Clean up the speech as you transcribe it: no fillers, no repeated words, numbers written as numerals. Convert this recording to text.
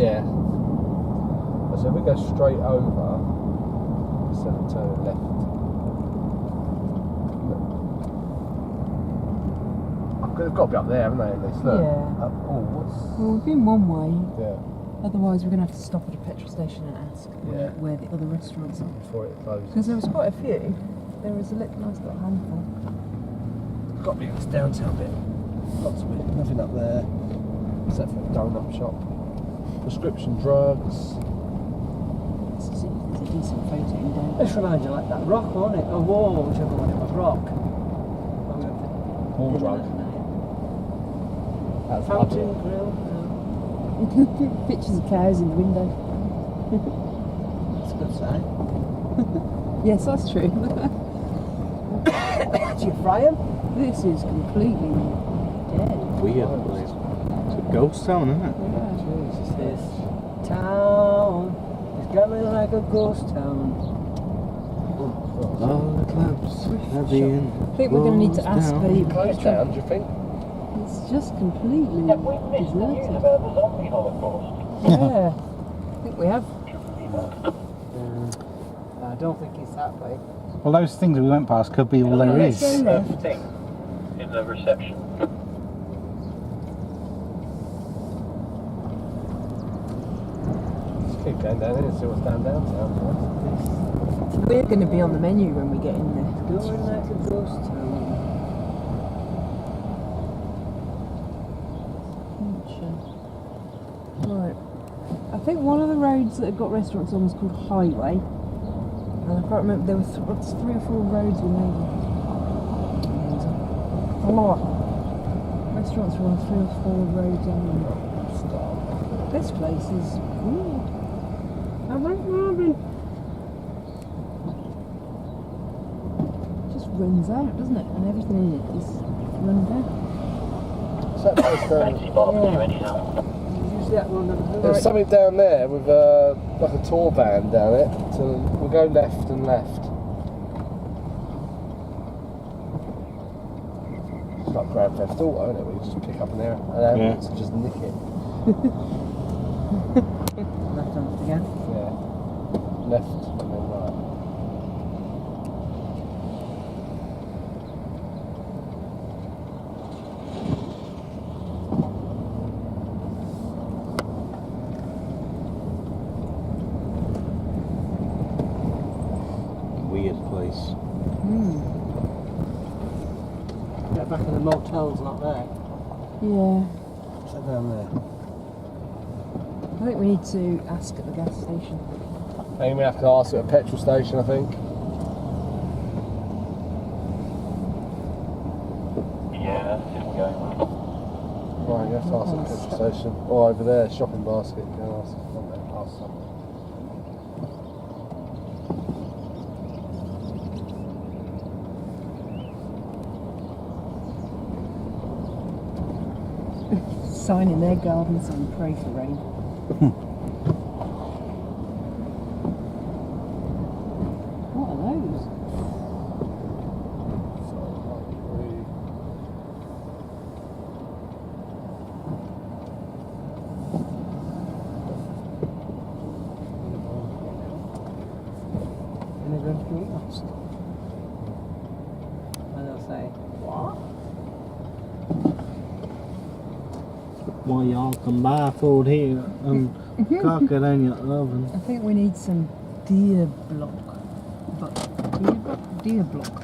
Yeah. So if we go straight over, instead of turning left. They've got to be up there, haven't they? At least. Look. Yeah. Oh, what's... Well, we've been one way. Yeah. Otherwise, we're going to have to stop at a petrol station and ask where the other restaurants are. Before it closes. Because there was quite a few. There was a nice little handful. Got to be this downtown bit. Lots of it. Nothing up there. Except for a donut shop. Prescription drugs. There's a decent photo in there. This reminds you like that rock, wasn't it? Or wall, whichever one it was, rock. Wall drug. That's Fountain lovely. grill. Pictures of cows in the window. That's a good sign. Yes, that's true. Do you fry them? This is completely dead. Weird place. It's a ghost town, isn't it? Yeah. This town is coming like a ghost town. All the clubs have been I think we're going to need to ask the Closed down, do you think? It's just completely deserted. Yeah, I think we have. I don't think it's that way. Well, those things we went past could be all there is. Go left. In the reception. Just keep going down here and see what's downtown. We're going to be on the menu when we get in there. Going like a ghost town. Right. I think one of the roads that have got restaurants on was called Highway. And I can't remember, there were 3 or 4 roads we made. A lot. Restaurants were on 3 or 4 roads only. This place is weird. I like Robin. Just runs out, doesn't it? And everything in it is run down. So that place down, Usually that one of there's something down there with like a tour van down it. So we'll go left and left. It's like Grand Theft Auto, isn't it? We just pick up an ambulance and just nick it. left on it again. Yeah. Left and then right. Weird place. Get back in the motel's not there. Yeah. What's that down there? I think we need to ask at the gas station. I think we have to ask at a petrol station, I think. Yeah, that's it, we're going. Right, you have to ask at the petrol station. Or over there, shopping basket. Go and ask on there, ask something. Sign in their garden saying pray for rain. What are those? Immigrant kiosk. And they'll say, what? Why y'all come by food here and cook it in your oven? I think we need some deer block. But deer block?